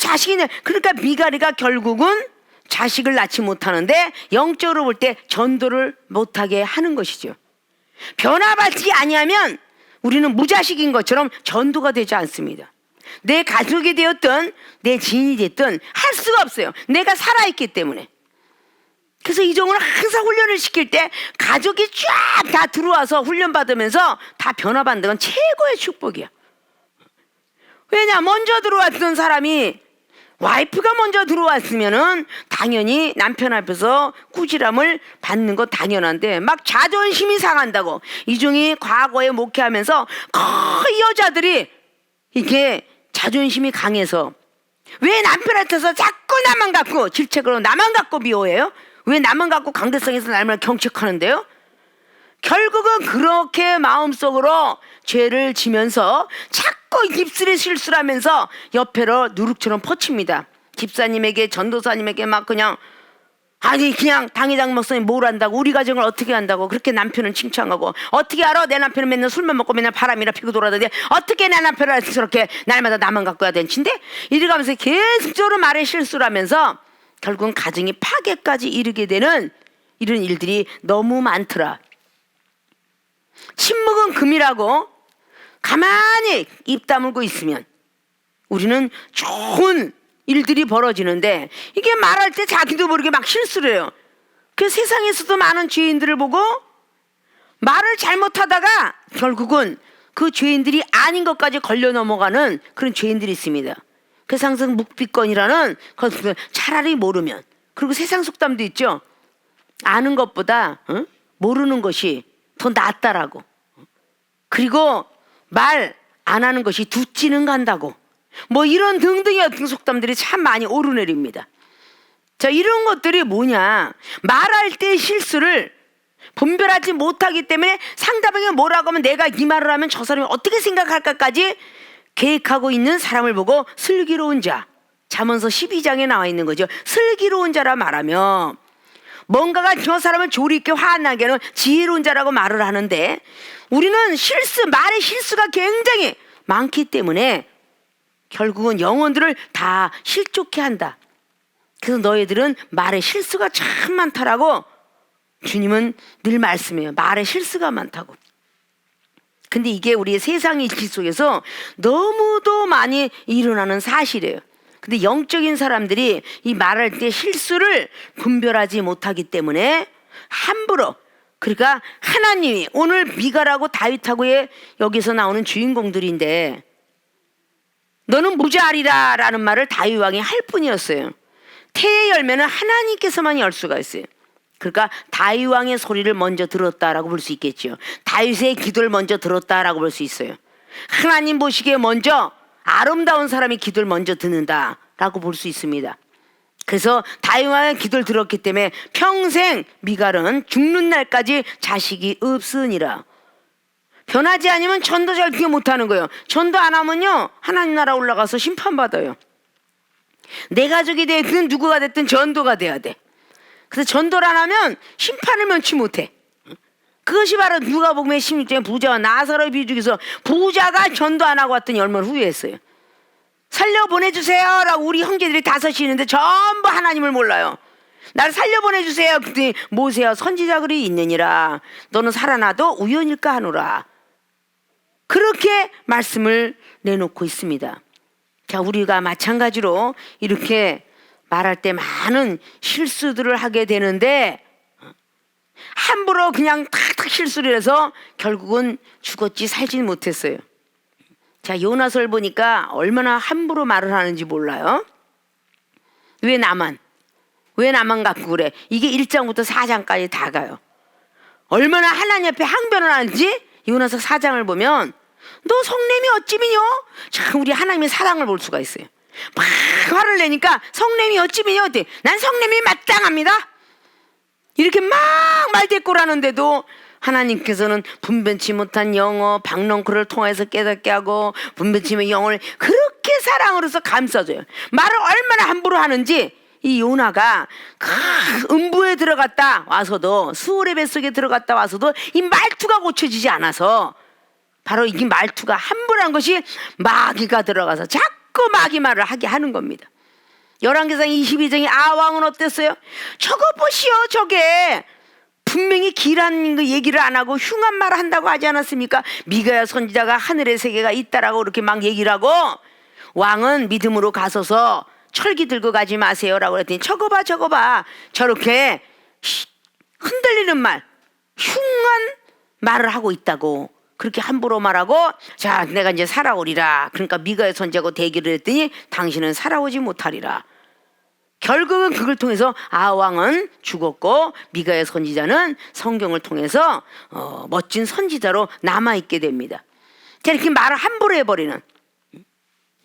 그러니까 미가리가 결국은 자식을 낳지 못하는데 영적으로 볼 때 전도를 못하게 하는 것이죠. 변화받지 아니하면 우리는 무자식인 것처럼 전도가 되지 않습니다. 내 가족이 되었든 내 지인이 됐든 할 수가 없어요. 내가 살아있기 때문에. 그래서 이종을 항상 훈련을 시킬 때 가족이 쫙 다 들어와서 훈련받으면서 다 변화받는 건 최고의 축복이야. 왜냐, 먼저 들어왔던 사람이 와이프가 먼저 들어왔으면은 당연히 남편 앞에서 꾸지람을 받는 거 당연한데 막 자존심이 상한다고. 이종이 과거에 목회하면서 거의 여자들이 이게 자존심이 강해서 왜 남편한테서 자꾸 나만 갖고 질책으로 나만 갖고 미워해요? 왜 나만 갖고 강대성에서 날마다 경책하는데요? 결국은 그렇게 마음속으로 죄를 지면서 자꾸 입술에 실수를 하면서 옆에로 누룩처럼 퍼칩니다. 집사님에게 전도사님에게 막 그냥 그냥 당회장 목사님 뭘 한다고, 우리 가정을 어떻게 한다고 그렇게 남편은 칭찬하고, 어떻게 알아? 내 남편은 맨날 술만 먹고 맨날 바람이나 피고 돌아다니는데 어떻게 내 남편을 저렇게 날마다 나만 갖고 해야 되는데, 이래가면서 계속적으로 말에 실수를 하면서 결국은 가정이 파괴까지 이르게 되는 이런 일들이 너무 많더라. 침묵은 금이라고 가만히 입 다물고 있으면 우리는 좋은 일들이 벌어지는데, 이게 말할 때 자기도 모르게 막 실수를 해요. 그 세상에서도 많은 죄인들을 보고 말을 잘못하다가 결국은 그 죄인들이 아닌 것까지 걸려 넘어가는 그런 죄인들이 있습니다. 그래서 항상 묵비권이라는 것을 차라리 모르면, 그리고 세상 속담도 있죠. 아는 것보다 모르는 것이 더 낫다라고. 그리고 말 안 하는 것이 두찌는 간다고. 뭐 이런 등등의 어떤 속담들이 참 많이 오르내립니다. 자, 이런 것들이 뭐냐, 말할 때 실수를 분별하지 못하기 때문에 상대방이 뭐라고 하면 내가 이 말을 하면 저 사람이 어떻게 생각할까까지 계획하고 있는 사람을 보고 슬기로운 자, 잠언서 12장에 나와 있는 거죠. 슬기로운 자라 말하며 뭔가가 저 사람을 조리 있게 화나게 하는 지혜로운 자라고 말을 하는데, 우리는 말의 실수가 굉장히 많기 때문에 결국은 영혼들을 다 실족해 한다. 그래서 너희들은 말에 실수가 참 많다라고 주님은 늘 말씀해요. 말에 실수가 많다고. 근데 이게 우리의 세상 일치 속에서 너무도 많이 일어나는 사실이에요. 근데 영적인 사람들이 이 말할 때 실수를 분별하지 못하기 때문에 함부로, 그러니까 하나님이 오늘 미갈하고 다윗하고의 여기서 나오는 주인공들인데 너는 무죄하리라 라는 말을 다윗 왕이 할 뿐이었어요. 태의 열매는 하나님께서만 열 수가 있어요. 그러니까 다윗 왕의 소리를 먼저 들었다라고 볼 수 있겠죠. 다윗의 기도를 먼저 들었다라고 볼 수 있어요. 하나님 보시기에 먼저 아름다운 사람이 기도를 먼저 듣는다라고 볼 수 있습니다. 그래서 다윗 왕의 기도를 들었기 때문에 평생 미갈은 죽는 날까지 자식이 없으니라. 변하지 않으면 전도 잘 비교 못하는 거예요. 전도 안 하면요 하나님 나라 올라가서 심판받아요. 내 가족이 되든 누구가 됐든 전도가 돼야 돼. 그래서 전도를 안 하면 심판을 면치 못해. 그것이 바로 누가복음의 16장에 부자와 나사로의 비유 중에서 부자가 전도 안 하고 왔더니 얼마나 후회했어요. 살려보내주세요 라고 우리 형제들이 5이 있는데 전부 하나님을 몰라요. 나를 살려보내주세요. 그랬더니 모세야 선지자 글이 있느니라. 너는 살아나도 우연일까 하노라. 그렇게 말씀을 내놓고 있습니다. 자, 우리가 마찬가지로 이렇게 말할 때 많은 실수들을 하게 되는데 함부로 그냥 탁탁 실수를 해서 결국은 죽었지 살지 못했어요. 자, 요나서를 보니까 얼마나 함부로 말을 하는지 몰라요. 왜 나만 갖고 그래? 이게 1장부터 4장까지 다 가요. 얼마나 하나님 앞에 항변을 하는지 요나서 4장을 보면 너 성냄이 어찌미뇨? 참 우리 하나님의 사랑을 볼 수가 있어요. 막 화를 내니까 성냄이 어찌미뇨? 어때? 난 성냄이 마땅합니다. 이렇게 막 말대꾸라는데도 하나님께서는 분변치 못한 영어 박넝쿨을 통해서 깨닫게 하고 분변치의 영을 그렇게 사랑으로서 감싸줘요. 말을 얼마나 함부로 하는지 이 요나가 음부에 들어갔다 와서도 수월의 뱃속에 들어갔다 와서도 이 말투가 고쳐지지 않아서 바로 이 말투가 함부로한 것이 마귀가 들어가서 자꾸 마귀 말을 하게 하는 겁니다. 열왕기상 22장에 아왕은 어땠어요? 저거 보시오 저게 분명히 길한 그 얘기를 안 하고 흉한 말을 한다고 하지 않았습니까? 미가야 선지자가 하늘의 세계가 있다라고 그렇게 막 얘기를 하고 왕은 믿음으로 가서서 철기 들고 가지 마세요 라고 그랬더니 저거 봐 저렇게 흔들리는 말 흉한 말을 하고 있다고 그렇게 함부로 말하고 자 내가 이제 살아오리라. 그러니까 미가의 선지자하고 대기를 했더니 당신은 살아오지 못하리라. 결국은 그걸 통해서 아왕은 죽었고 미가의 선지자는 성경을 통해서 멋진 선지자로 남아있게 됩니다. 자, 이렇게 말을 함부로 해버리는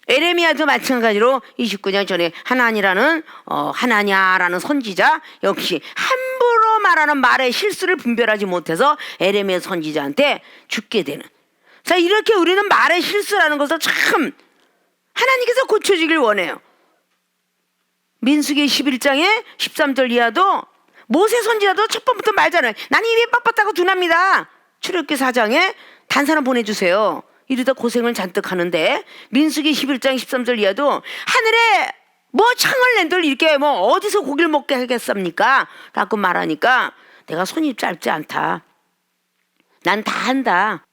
에레미야도 마찬가지로 29년 전에 하나냐라는 선지자 역시 함부로 말하는 말의 실수를 분별하지 못해서 에레미야 선지자한테 죽게 되는. 자, 이렇게 우리는 말의 실수라는 것을 참 하나님께서 고쳐주길 원해요. 민수기 11장에 13절 이하도 모세 선지자도 첫 번부터 말잖아요. 나는 입이 뻣뻣하고 둔합니다. 출애굽기 4장에 단사람 보내주세요. 이러다 고생을 잔뜩 하는데 민수기 11장 13절 이하도 하늘에 뭐 창을 낸들 이렇게 뭐 어디서 고기를 먹게 하겠습니까? 라고 말하니까 내가 손이 짧지 않다. 난 다 한다.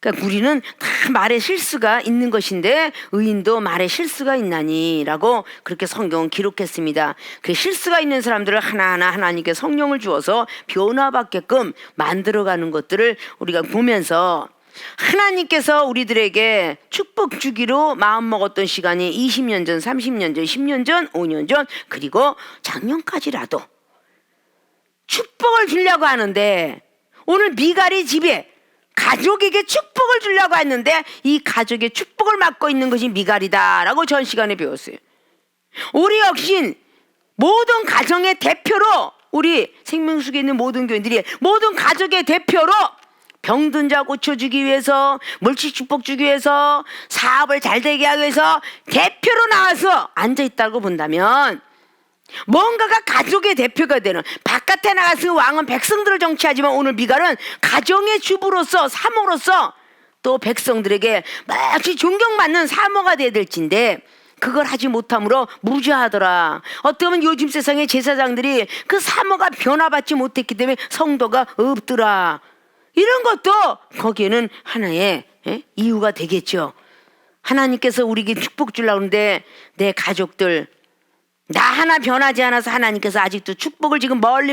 그러니까 우리는 다 말에 실수가 있는 것인데 의인도 말에 실수가 있나니 라고 그렇게 성경은 기록했습니다. 그 실수가 있는 사람들을 하나하나 하나님께 성령을 주어서 변화받게끔 만들어가는 것들을 우리가 보면서 하나님께서 우리들에게 축복 주기로 마음먹었던 시간이 20년 전, 30년 전, 10년 전, 5년 전 그리고 작년까지라도 축복을 주려고 하는데 오늘 미갈이 집에 가족에게 축복을 주려고 했는데 이 가족의 축복을 맡고 있는 것이 미갈이다라고 전 시간에 배웠어요. 우리 역시 모든 가정의 대표로 우리 생명수에 있는 모든 교인들이 모든 가족의 대표로 병든 자 고쳐주기 위해서 물질 축복 주기 위해서 사업을 잘 되게 하기 위해서 대표로 나와서 앉아있다고 본다면 뭔가가 가족의 대표가 되는 바깥에 나가서 왕은 백성들을 정치하지만 오늘 미갈은 가정의 주부로서 사모로서 또 백성들에게 마치 존경받는 사모가 되어야 될진데 그걸 하지 못함으로 무죄하더라. 어쩌면 요즘 세상의 제사장들이 그 사모가 변화받지 못했기 때문에 성도가 없더라. 이런 것도 거기에는 하나의 이유가 되겠죠. 하나님께서 우리에게 축복 주려고 하는데 내 가족들 나 하나 변하지 않아서 하나님께서 아직도 축복을 지금 멀리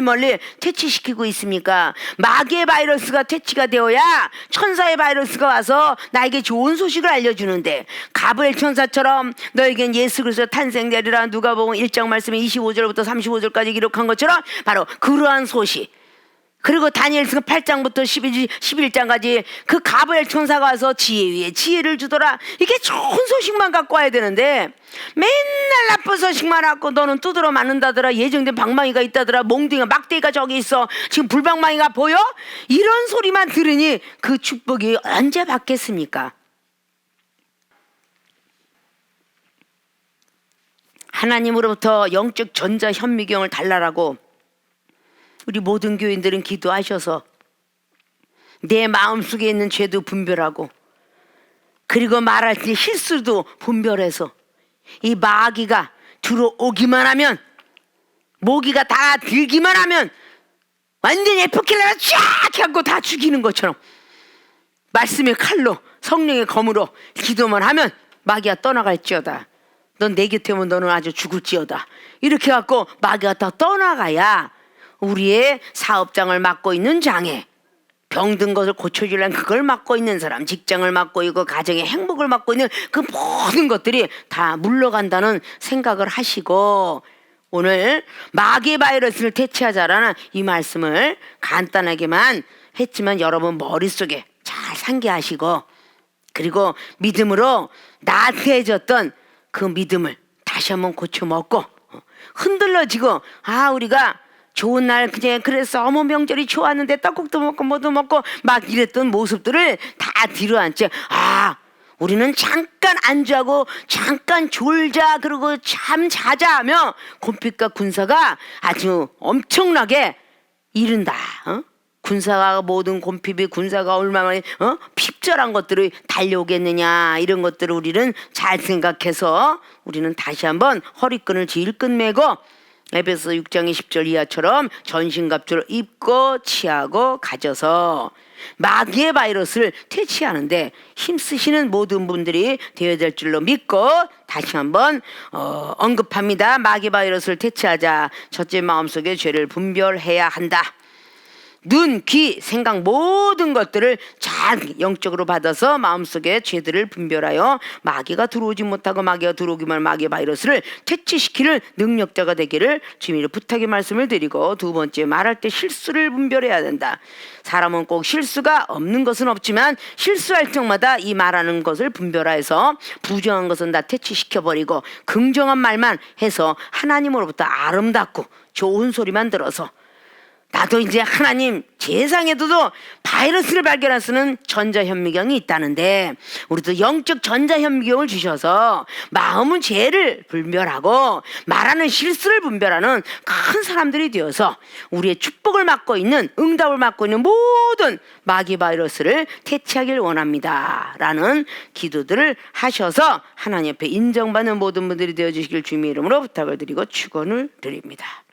퇴치시키고 있습니까? 마귀의 바이러스가 퇴치가 되어야 천사의 바이러스가 와서 나에게 좋은 소식을 알려주는데, 가브리엘 천사처럼 너에겐 예수 그리스도 탄생되리라 누가복음 1장 말씀에 25절부터 35절까지 기록한 것처럼 바로 그러한 소식, 그리고 다니엘서 8장부터 11장까지 그 가브리엘 천사가 와서 지혜 위에 지혜를 주더라. 이게 좋은 소식만 갖고 와야 되는데 맨날 나쁜 소식만 갖고 너는 두드러 맞는다더라. 예정된 방망이가 있다더라. 몽둥이가 막대기가 저기 있어. 지금 불방망이가 보여? 이런 소리만 들으니 그 축복이 언제 받겠습니까? 하나님으로부터 영적 전자 현미경을 달라라고 우리 모든 교인들은 기도하셔서 내 마음속에 있는 죄도 분별하고, 그리고 말할 때 실수도 분별해서 이 마귀가 들어오기만 하면, 모기가 다 들기만 하면 완전히 에프킬러가 쫙 해갖고 다 죽이는 것처럼 말씀의 칼로 성령의 검으로 기도만 하면 마귀가 떠나갈지어다. 넌 내 곁에 오면 너는 아주 죽을지어다. 이렇게 해갖고 마귀가 다 떠나가야 우리의 사업장을 맡고 있는 장애, 병든 것을 고쳐주려면 그걸 맡고 있는 사람, 직장을 맡고 있고 가정의 행복을 맡고 있는 그 모든 것들이 다 물러간다는 생각을 하시고, 오늘 마귀 바이러스를 퇴치하자라는 이 말씀을 간단하게만 했지만 여러분 머릿속에 잘 상기하시고, 그리고 믿음으로 나태해졌던 그 믿음을 다시 한번 고쳐 먹고, 흔들러지고 우리가 좋은 날 그래서 어머 명절이 좋았는데 떡국도 먹고 뭐도 먹고 막 이랬던 모습들을 다 뒤로앉혀 우리는 잠깐 안주하고 잠깐 졸자 그러고 잠 자자 하며 곰핍과 군사가 아주 엄청나게 이른다. 군사가 모든 곰핍이 군사가 얼마나 핍절한 것들을 달려오겠느냐, 이런 것들을 우리는 잘 생각해서 우리는 다시 한번 허리끈을 질끈 매고 에베소 6장 20절 이하처럼 전신갑주를 입고 취하고 가져서 마귀의 바이러스를 퇴치하는데 힘쓰시는 모든 분들이 되어야 될 줄로 믿고 다시 한번 언급합니다. 마귀 바이러스를 퇴치하자. 첫째, 마음속에 죄를 분별해야 한다. 눈, 귀, 생각 모든 것들을 잘 영적으로 받아서 마음속에 죄들을 분별하여 마귀가 들어오지 못하고 마귀가 들어오기만 마귀 바이러스를 퇴치시키는 능력자가 되기를 주님으로 부탁의 말씀을 드리고, 두 번째, 말할 때 실수를 분별해야 된다. 사람은 꼭 실수가 없는 것은 없지만 실수할 적마다 이 말하는 것을 분별해서 부정한 것은 다 퇴치시켜버리고 긍정한 말만 해서 하나님으로부터 아름답고 좋은 소리만 들어서, 나도 이제 하나님 세상에도 바이러스를 발견할 수 있는 전자현미경이 있다는데 우리도 영적 전자현미경을 주셔서 마음은 죄를 분별하고 말하는 실수를 분별하는 큰 사람들이 되어서 우리의 축복을 맡고 있는, 응답을 맡고 있는 모든 마귀 바이러스를 퇴치하길 원합니다 라는 기도들을 하셔서 하나님 앞에 인정받는 모든 분들이 되어주시길 주님의 이름으로 부탁을 드리고 축원을 드립니다.